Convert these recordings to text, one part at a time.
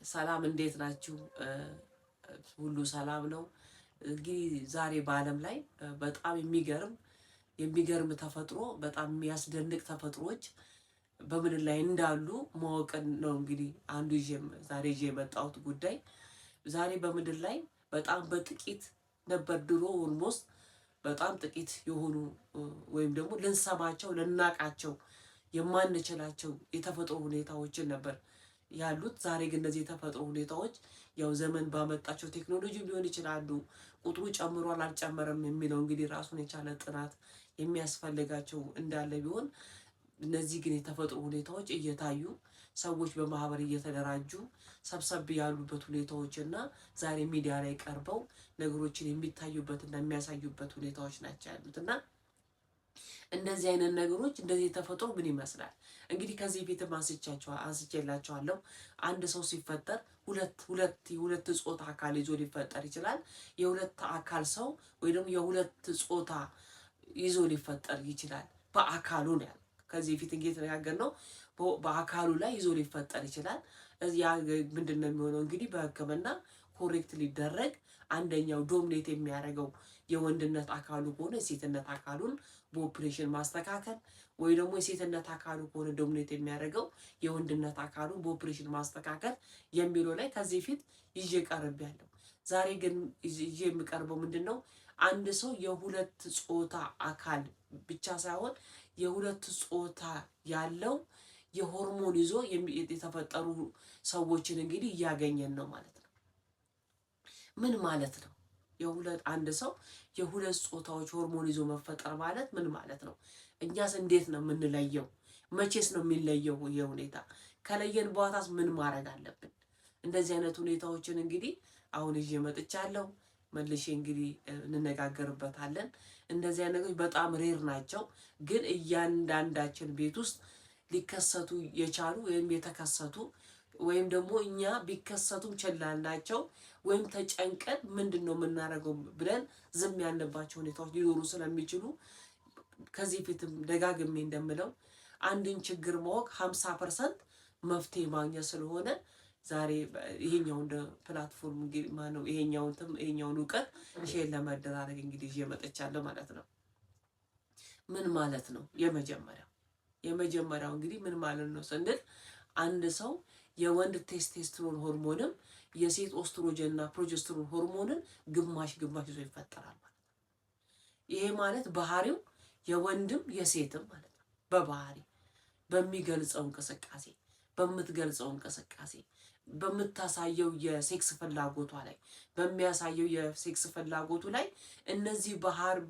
ሰላም እንዴት ናችሁ? ሁሉ ሰላም ነው። እንግዲህ ዛሬ በዓለም ላይ በጣም የሚገርም ተፈጥሮ በጣም የሚያስደንቅ ተፈጥሮዎች በምድር ላይ እንዳሉ ማወቅን ነው። እንግዲህ አንዱ ዛሬ ይዤ የመጣሁት ጉዳይ ዛሬ በምድር ላይ በጣም በጥቂት ነበር ድሮ ኦልሞስት በጣም ጥቂት የሆኑ ወይም ደግሞ ልንሰማቸው ልናቃቸው የማንችላቸው የተፈጥሮ ሁኔታዎችን ነበር ያሉት። ዛሬ ግን እነዚህ የተፈጥሮ ሁኔታዎች ያው ዘመን ባመጣቸው ቴክኖሎጂ ሊሆን ይችላሉ። ቁጥሩ ጨምሯል አልጨመረም የሚለው እንግዲህ ራሱን የቻለ ጥናት የሚያስፈልጋቸው እንዳለ ቢሆን እነዚህ ግን የተፈጥሮ ሁኔታዎች እየታዩ ሰዎች በማህበር እየተደራጁ ሰብሰብ ያሉበት ሁኔታዎች እና ዛሬ ሚዲያ ላይ ቀርበው ነገሮችን የሚታዩበትና የሚያሳዩበት ሁኔታዎች ናቸው ያሉት እና እንደዚህ አይነት ነገሮች እንደዚህ ተፈጥሮ ምን ይመስላል? እንግዲህ ከዚህ ፊትም አንስቼላችኋለሁ። አንድ ሰው ሲፈጠር ሁለት ጾታ አካል ይዞ ሊፈጠር ይችላል። የሁለት አካል ሰው ወይ ደግሞ የሁለት ጾታ ይዞ ሊፈጠር ይችላል። በአካሉ ነው ከዚህ ፊት እየተነጋገርነው በአካሉ ላይ ይዞ ሊፈጠር ይችላል። ያ ምንድነው የሚሆነው? እንግዲህ በሕክምና ኮሬክት ሊደረግ አንደኛው ዶሚኔት የሚያደርገው የወንድነት አካሉ ከሆነ የሴትነት አካሉን በኦፕሬሽን ማስተካከል ወይ ደግሞ የሴትነት አካሉ ከሆነ ዶሚኔት የሚያደርገው የወንድነት አካሉን በኦፕሬሽን ማስተካከል የሚለው ላይ ከዚህ ፊት ይዤ ቀርቤያለሁ። ዛሬ ግን ይዤ የሚቀርበው ምንድነው? አንድ ሰው የሁለት ጾታ አካል ብቻ ሳይሆን የሁለት ጾታ ያለው የሆርሞን ይዞ የተፈጠሩ ሰዎችን እንግዲህ እያገኘን ነው ማለት ነው። ምን ማለት ነው? አንድ ሰው የሁለት ጾታዎች ሆርሞን ይዞ መፈጠር ማለት ምን ማለት ነው? እኛስ እንዴት ነው የምንለየው? መቼስ ነው የሚለየው? ይሄ ሁኔታ ከለየን በኋላስ ምን ማድረግ አለብን? እንደዚህ አይነት ሁኔታዎችን እንግዲህ አሁን ይዤ መጥቻለሁ። መልሼ እንግዲህ እንነጋገርበታለን። እንደዚህ አይነት ነገሮች በጣም ሬር ናቸው፣ ግን እያንዳንዳችን ቤት ውስጥ ሊከሰቱ የቻሉ ወይም የተከሰቱ ወይም ደግሞ እኛ ቢከሰቱም ችላልናቸው ወይም ተጨንቀን ምንድነው የምናደርገው ብለን ዝም ያለባቸው ሁኔታዎች ሊኖሩ ስለሚችሉ ከዚህ ፊትም ደጋግሜ እንደምለው አንድን ችግር ማወቅ 50% መፍትሄ ማግኘት ስለሆነ ዛሬ ይሄኛውን ፕላትፎርም ማነው ይሄኛውን እውቀት ሼር ለመደራረግ እንግዲህ ይዤ መጥቻለሁ ማለት ነው። ምን ማለት ነው? የመጀመሪያው እንግዲህ ምን ማለት ነው ስንል አንድ ሰው የወንድ ቴስቴስትሮን ሆርሞንም የሴት ኦስትሮጀን እና ፕሮጀስትሮን ሆርሞንን ግማሽ ይዞ ይፈጠራል ማለት ነው። ይሄ ማለት ባህሪው የወንድም የሴትም ማለት ነው። በባህሪ በሚገልጸው እንቅስቃሴ በምትገልጸው እንቅስቃሴ በምታሳየው የሴክስ ፍላጎቷ ላይ በሚያሳየው የሴክስ ፍላጎቱ ላይ እነዚህ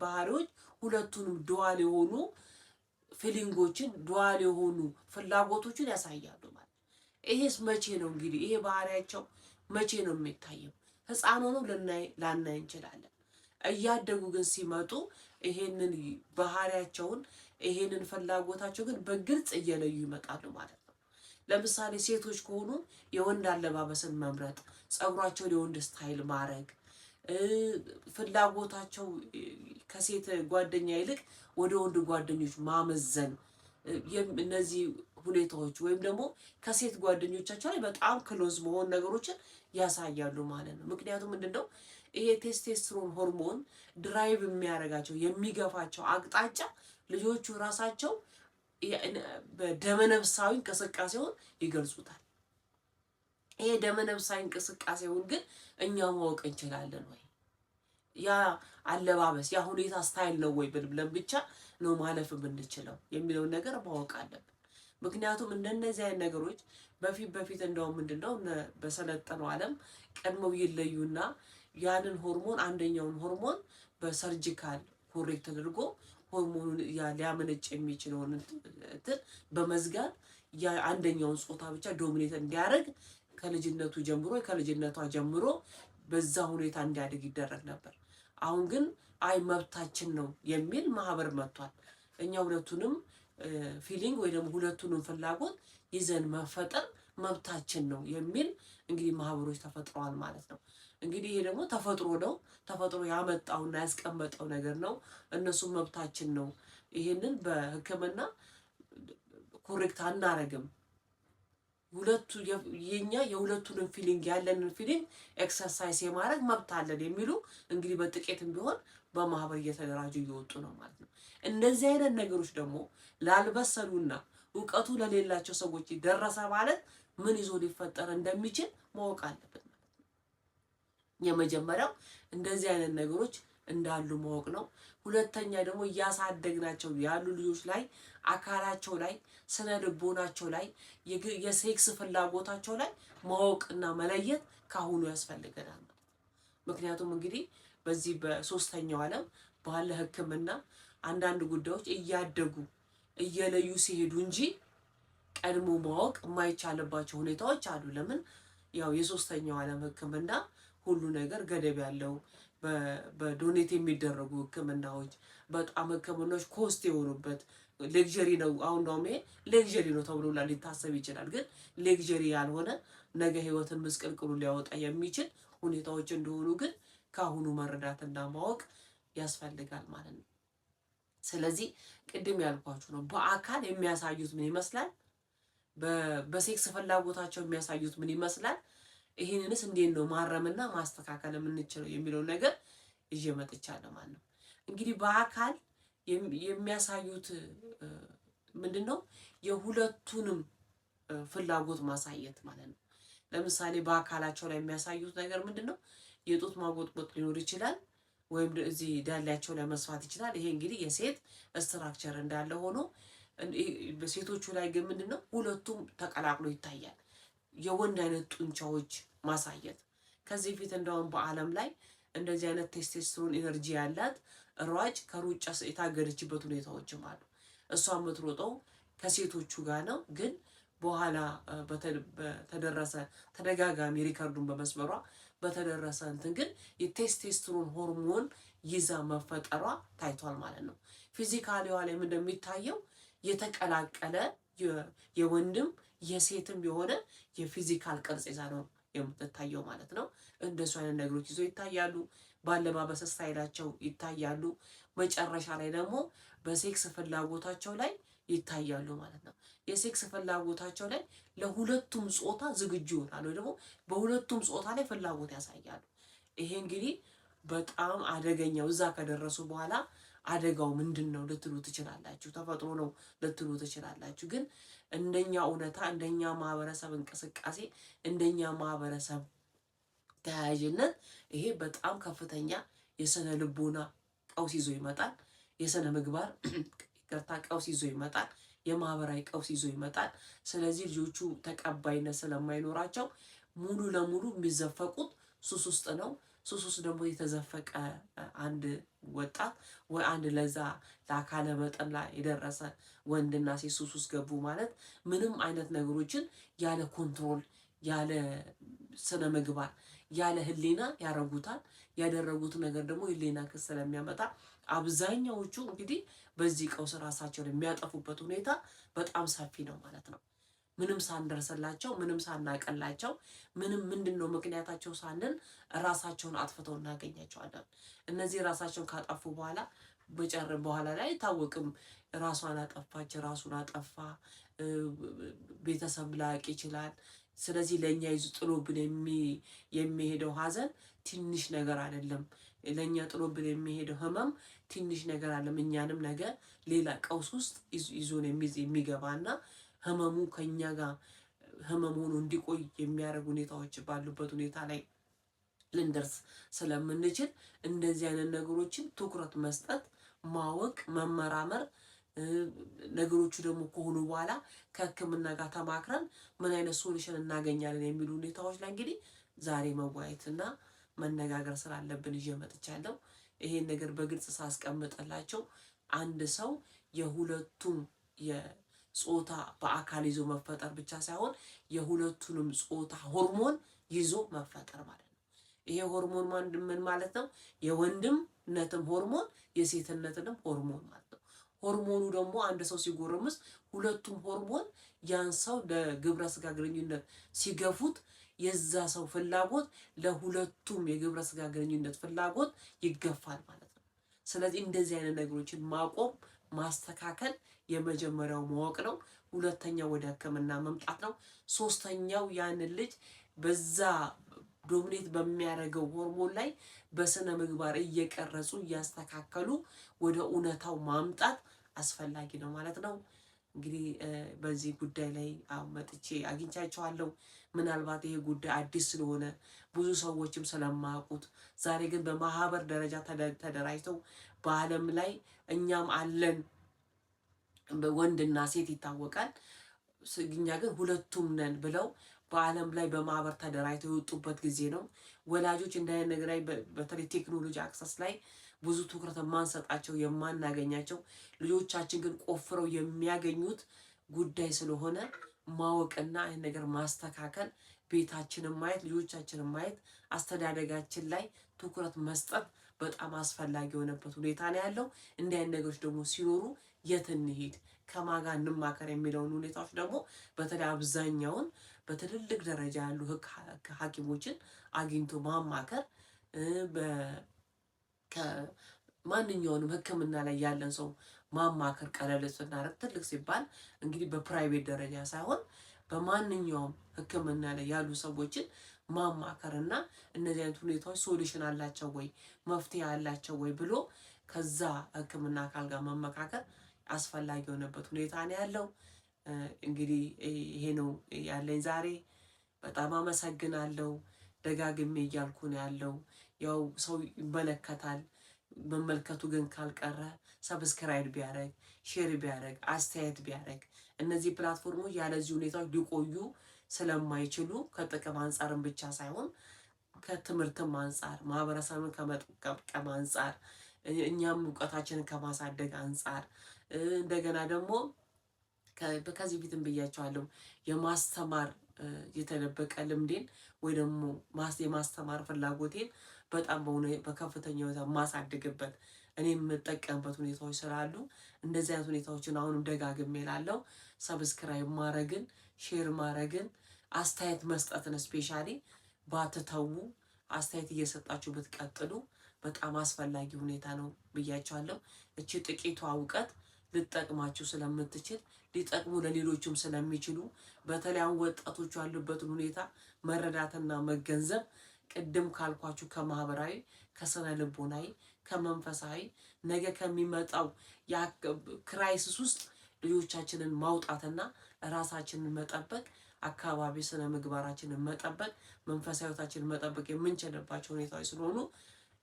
ባህሪዎች ሁለቱንም ዱዋል የሆኑ ፊሊንጎችን ዱዋል የሆኑ ፍላጎቶችን ያሳያሉ ማለት። ይሄስ መቼ ነው እንግዲህ ይሄ ባህሪያቸው መቼ ነው የሚታየው? ህፃን ሆነው ላናይ እንችላለን። እያደጉ ግን ሲመጡ ይሄንን ባህሪያቸውን ይሄንን ፍላጎታቸው ግን በግልጽ እየለዩ ይመጣሉ ማለት ነው። ለምሳሌ ሴቶች ከሆኑ የወንድ አለባበስን መምረጥ፣ ፀጉራቸውን የወንድ ስታይል ማድረግ፣ ፍላጎታቸው ከሴት ጓደኛ ይልቅ ወደ ወንድ ጓደኞች ማመዘን፣ እነዚህ ሁኔታዎች ወይም ደግሞ ከሴት ጓደኞቻቸው ላይ በጣም ክሎዝ መሆን ነገሮችን ያሳያሉ ማለት ነው። ምክንያቱም ምንድነው ይሄ ቴስቴስትሮን ሆርሞን ድራይቭ የሚያደርጋቸው የሚገፋቸው አቅጣጫ ልጆቹ ራሳቸው በደመነፍሳዊ እንቅስቃሴውን ይገልጹታል። ይሄ ደመነፍሳዊ እንቅስቃሴውን ግን እኛ ማወቅ እንችላለን ወይ? ያ አለባበስ ያ ሁኔታ ስታይል ነው ወይ ብለን ብቻ ነው ማለፍ የምንችለው የሚለውን ነገር ማወቅ አለብን። ምክንያቱም እንደነዚህ አይነት ነገሮች በፊት እንደውም ምንድነው በሰለጠነው ዓለም ቀድመው ይለዩና ያንን ሆርሞን አንደኛውን ሆርሞን በሰርጂካል ኮሬክት ተደርጎ ሆርሞኑን ሊያመነጭ የሚችለውን እንትን በመዝጋት አንደኛውን ጾታ ብቻ ዶሚኔት እንዲያደርግ ከልጅነቷ ጀምሮ በዛ ሁኔታ እንዲያድግ ይደረግ ነበር። አሁን ግን አይ መብታችን ነው የሚል ማህበር መጥቷል። እኛ ሁለቱንም ፊሊንግ ወይ ደግሞ ሁለቱንም ፍላጎት ይዘን መፈጠር መብታችን ነው የሚል እንግዲህ ማህበሮች ተፈጥረዋል ማለት ነው። እንግዲህ ይሄ ደግሞ ተፈጥሮ ነው። ተፈጥሮ ያመጣውና ያስቀመጠው ነገር ነው። እነሱም መብታችን ነው። ይሄንን በሕክምና ኮሬክት አናረግም ሁለቱ የኛ የሁለቱንም ፊሊንግ ያለንን ፊሊንግ ኤክሰርሳይዝ የማድረግ መብት አለን የሚሉ እንግዲህ በጥቂትም ቢሆን በማህበር እየተደራጁ እየወጡ ነው ማለት ነው። እንደዚህ አይነት ነገሮች ደግሞ ላልበሰሉና እውቀቱ ለሌላቸው ሰዎች ደረሰ ማለት ምን ይዞ ሊፈጠር እንደሚችል ማወቅ አለብን ማለት ነው። የመጀመሪያው እንደዚህ አይነት ነገሮች እንዳሉ ማወቅ ነው። ሁለተኛ ደግሞ እያሳደግናቸው ያሉ ልጆች ላይ አካላቸው ላይ ስነ ልቦናቸው ላይ የሴክስ ፍላጎታቸው ላይ ማወቅና መለየት ካሁኑ ያስፈልገናል። ምክንያቱም እንግዲህ በዚህ በሶስተኛው ዓለም ባለ ሕክምና አንዳንድ ጉዳዮች እያደጉ እየለዩ ሲሄዱ እንጂ ቀድሞ ማወቅ የማይቻልባቸው ሁኔታዎች አሉ። ለምን? ያው የሶስተኛው ዓለም ሕክምና ሁሉ ነገር ገደብ ያለው በዶኔት የሚደረጉ ሕክምናዎች በጣም ሕክምናዎች ኮስት የሆኑበት ሌክዠሪ ነው። አሁን ነው ይሄ ሌክዠሪ ነው ተብሎ ሊታሰብ ይችላል። ግን ሌክዠሪ ያልሆነ ነገ ህይወትን ምስቅልቅሉ ሊያወጣ የሚችል ሁኔታዎች እንደሆኑ ግን ካሁኑ መረዳትና ማወቅ ያስፈልጋል ማለት ነው። ስለዚህ ቅድም ያልኳችሁ ነው። በአካል የሚያሳዩት ምን ይመስላል? በሴክስ ፍላጎታቸው የሚያሳዩት ምን ይመስላል? ይህንንስ እንዴት ነው ማረምና ማስተካከል የምንችለው የሚለው ነገር ይዤ መጥቻለሁ ማለት ነው። እንግዲህ በአካል የሚያሳዩት ምንድነው? የሁለቱንም ፍላጎት ማሳየት ማለት ነው። ለምሳሌ በአካላቸው ላይ የሚያሳዩት ነገር ምንድነው? የጡት ማጎጥቆጥ ሊኖር ይችላል፣ ወይም እዚህ ዳሌያቸው ላይ መስፋት ይችላል። ይሄ እንግዲህ የሴት ስትራክቸር እንዳለ ሆኖ በሴቶቹ ላይ ግን ምንድነው? ሁለቱም ተቀላቅሎ ይታያል። የወንድ አይነት ጡንቻዎች ማሳየት። ከዚህ ፊት እንደውም በዓለም ላይ እንደዚህ አይነት ቴስቴስትሮን ኤነርጂ ያላት ሯጭ ከሩጫ የታገደችበት ሁኔታዎችም አሉ። እሷ የምትሮጠው ከሴቶቹ ጋር ነው። ግን በኋላ በተደረሰ ተደጋጋሚ ሪከርዱን በመስመሯ በተደረሰ እንትን ግን የቴስቴስትሮን ሆርሞን ይዛ መፈጠሯ ታይቷል ማለት ነው። ፊዚካሊዋ ላይ እንደሚታየው የተቀላቀለ የወንድም የሴትም የሆነ የፊዚካል ቅርጽ ይዛ ነው የምትታየው ማለት ነው። እንደሱ አይነት ነገሮች ይዞ ይታያሉ። ባለባበስ ስታይላቸው ይታያሉ። መጨረሻ ላይ ደግሞ በሴክስ ፍላጎታቸው ላይ ይታያሉ ማለት ነው። የሴክስ ፍላጎታቸው ላይ ለሁለቱም ጾታ ዝግጁ ይሆናሉ፣ ወይ ደግሞ በሁለቱም ጾታ ላይ ፍላጎት ያሳያሉ። ይሄ እንግዲህ በጣም አደገኛው እዛ ከደረሱ በኋላ አደጋው ምንድነው ልትሉ ትችላላችሁ። ተፈጥሮ ነው ልትሉ ትችላላችሁ። ግን እንደኛ እውነታ፣ እንደኛ ማህበረሰብ እንቅስቃሴ፣ እንደኛ ማህበረሰብ ተያያዥነት ይሄ በጣም ከፍተኛ የስነ ልቦና ቀውስ ይዞ ይመጣል። የስነ ምግባር ይቅርታ ቀውስ ይዞ ይመጣል። የማህበራዊ ቀውስ ይዞ ይመጣል። ስለዚህ ልጆቹ ተቀባይነት ስለማይኖራቸው ሙሉ ለሙሉ የሚዘፈቁት ሱስ ውስጥ ነው። ሱስ ውስጥ ደግሞ የተዘፈቀ አንድ ወጣት ወይ አንድ ለዛ ለአካለ መጠን ላይ የደረሰ ወንድና ሴት ሱስ ውስጥ ገቡ ማለት ምንም አይነት ነገሮችን ያለ ኮንትሮል፣ ያለ ስነ ምግባር፣ ያለ ህሊና ያረጉታል። ያደረጉት ነገር ደግሞ ህሊና ክስ ስለሚያመጣ አብዛኛዎቹ እንግዲህ በዚህ ቀውስ ራሳቸውን የሚያጠፉበት ሁኔታ በጣም ሰፊ ነው ማለት ነው። ምንም ሳንደርስላቸው፣ ምንም ሳናቀላቸው፣ ምንም ምንድነው ምክንያታቸው ሳንል ራሳቸውን አጥፍተው እናገኛቸዋለን። እነዚህ ራሳቸውን ካጠፉ በኋላ ላይ አይታወቅም። ራሷን አጠፋች፣ ራሱን አጠፋ፣ ቤተሰብ ላያውቅ ይችላል። ስለዚህ ለኛ ይዞ ጥሎብን የሚሄደው ሀዘን ትንሽ ነገር አይደለም። ለኛ ጥሎብን የሚሄደው ህመም ትንሽ ነገር አይደለም። እኛንም ነገ ሌላ ቀውስ ውስጥ ይዞን የሚገባና ህመሙ ከኛ ጋር ህመም ሆኖ እንዲቆይ የሚያደርጉ ሁኔታዎች ባሉበት ሁኔታ ላይ ልንደርስ ስለምንችል እንደዚህ አይነት ነገሮችን ትኩረት መስጠት፣ ማወቅ፣ መመራመር፣ ነገሮቹ ደግሞ ከሆኑ በኋላ ከህክምና ጋር ተማክረን ምን አይነት ሶሉሽን እናገኛለን የሚሉ ሁኔታዎች ላይ እንግዲህ ዛሬ መወያየትና መነጋገር ስላለብን ይዤ መጥቻለሁ። ይሄን ነገር በግልጽ ሳስቀምጥላቸው አንድ ሰው የሁለቱም የጾታ በአካል ይዞ መፈጠር ብቻ ሳይሆን የሁለቱንም ጾታ ሆርሞን ይዞ መፈጠር ማለት ነው። ይሄ ሆርሞን ምን ማለት ነው? የወንድምነትም ሆርሞን የሴትነትንም ሆርሞን ማለት ነው። ሆርሞኑ ደግሞ አንድ ሰው ሲጎረምስ ሁለቱም ሆርሞን ያን ሰው ለግብረ ስጋ ግንኙነት ሲገፉት የዛ ሰው ፍላጎት ለሁለቱም የግብረ ስጋ ግንኙነት ፍላጎት ይገፋል ማለት ነው። ስለዚህ እንደዚህ አይነት ነገሮችን ማቆም ማስተካከል የመጀመሪያው ማወቅ ነው። ሁለተኛው ወደ ሕክምና መምጣት ነው። ሶስተኛው ያንን ልጅ በዛ ዶሚኔት በሚያደርገው ሆርሞን ላይ በስነ ምግባር እየቀረጹ እያስተካከሉ ወደ እውነታው ማምጣት አስፈላጊ ነው ማለት ነው። እንግዲህ በዚህ ጉዳይ ላይ መጥቼ አግኝቻቸዋለሁ። ምናልባት ይሄ ጉዳይ አዲስ ስለሆነ ብዙ ሰዎችም ስለማያውቁት ዛሬ ግን በማህበር ደረጃ ተደራጅተው በዓለም ላይ እኛም አለን፣ ወንድና ሴት ይታወቃል። እኛ ግን ሁለቱም ነን ብለው በዓለም ላይ በማህበር ተደራጅተው የወጡበት ጊዜ ነው። ወላጆች እንዳይነት ነገር ላይ በተለይ ቴክኖሎጂ አክሰስ ላይ ብዙ ትኩረት የማንሰጣቸው የማናገኛቸው ልጆቻችን ግን ቆፍረው የሚያገኙት ጉዳይ ስለሆነ ማወቅና ይህን ነገር ማስተካከል፣ ቤታችንን ማየት፣ ልጆቻችንን ማየት፣ አስተዳደጋችን ላይ ትኩረት መስጠት በጣም አስፈላጊ የሆነበት ሁኔታ ነው ያለው። እንዲህ አይነት ነገሮች ደግሞ ሲኖሩ የት እንሂድ፣ ከማን ጋር እንማከር የሚለውን ሁኔታዎች ደግሞ በተለይ አብዛኛውን በትልልቅ ደረጃ ያሉ ሐኪሞችን አግኝቶ ማማከር ከማንኛውንም ሕክምና ላይ ያለን ሰው ማማከር ቀለል ስናደርግ ትልቅ ሲባል እንግዲህ በፕራይቬት ደረጃ ሳይሆን በማንኛውም ሕክምና ላይ ያሉ ሰዎችን ማማከርና እነዚህ አይነት ሁኔታዎች ሶሉሽን አላቸው ወይ መፍትሄ አላቸው ወይ ብሎ ከዛ ሕክምና አካል ጋር መመካከር አስፈላጊ የሆነበት ሁኔታ ነው ያለው። እንግዲህ ይሄ ነው ያለኝ ዛሬ። በጣም አመሰግናለሁ። ደጋግሜ እያልኩ ነው ያለው። ያው ሰው ይመለከታል። መመልከቱ ግን ካልቀረ ሰብስክራይብ ቢያደርግ፣ ሼር ቢያደርግ፣ አስተያየት ቢያደርግ እነዚህ ፕላትፎርሞች ያለዚህ ሁኔታዎች ሊቆዩ ስለማይችሉ ከጥቅም አንጻርም ብቻ ሳይሆን ከትምህርትም አንጻር ማህበረሰብን ከመጥቀም አንጻር እኛም እውቀታችንን ከማሳደግ አንጻር እንደገና ደግሞ ከዚህ ፊትም ብያቸዋለሁ የማስተማር የተደበቀ ልምዴን ወይ ደግሞ የማስተማር ፍላጎቴን በጣም በከፍተኛ ሁኔታ ማሳድግበት እኔ የምጠቀምበት ሁኔታዎች ስላሉ እንደዚህ አይነት ሁኔታዎችን አሁንም ደጋግሜ እላለሁ። ሰብስክራይብ ማድረግን፣ ሼር ማድረግን፣ አስተያየት መስጠትን ስፔሻሊ ባትተዉ አስተያየት እየሰጣችሁ ብትቀጥሉ በጣም አስፈላጊ ሁኔታ ነው ብያቸዋለሁ። እቺ ጥቂቷ እውቀት ልጠቅማችሁ ስለምትችል ሊጠቅሙ ለሌሎችም ስለሚችሉ በተለይ አሁን ወጣቶቹ ያሉበትን ሁኔታ መረዳትና መገንዘብ ቅድም ካልኳችሁ ከማህበራዊ፣ ከስነ ልቦናዊ፣ ከመንፈሳዊ ነገ ከሚመጣው ክራይሲስ ውስጥ ልጆቻችንን ማውጣትና ራሳችንን መጠበቅ፣ አካባቢ ስነ ምግባራችንን መጠበቅ፣ መንፈሳዊ ህይወታችንን መጠበቅ የምንችልባቸው ሁኔታዎች ስለሆኑ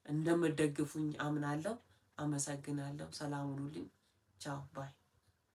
እንደምትደግፉኝ አምናለሁ። አመሰግናለሁ። ሰላም ሁኑልኝ። ቻው ባይ